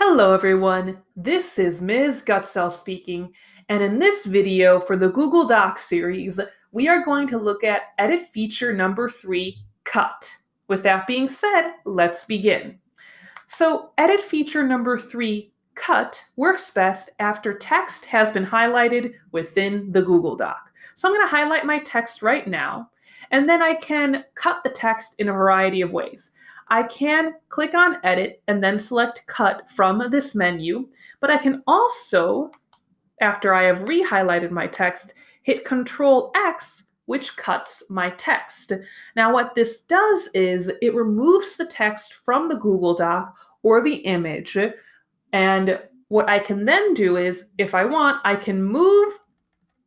Hello everyone, this is Ms. Gutzel speaking, and in this video for the Google Docs series, we are going to look at edit feature number 3, cut. With that being said, let's begin. So edit feature number 3, cut, works best after text has been highlighted within the Google Doc. So I'm going to highlight my text right now, and then I can cut the text in a variety of ways. I can click on edit and then select cut from this menu, but I can also, after I have re-highlighted my text, hit Control X, which cuts my text. Now what this does is it removes the text from the Google Doc or the image, and what I can then do is, if I want, I can move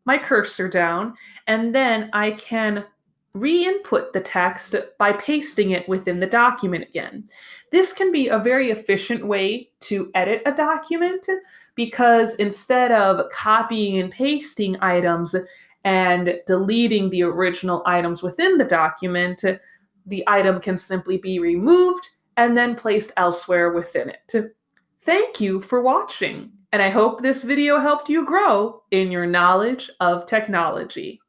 my cursor down, and then I can re-input the text by pasting it within the document again. This can be a very efficient way to edit a document because instead of copying and pasting items and deleting the original items within the document, the item can simply be removed and then placed elsewhere within it. Thank you for watching, and I hope this video helped you grow in your knowledge of technology.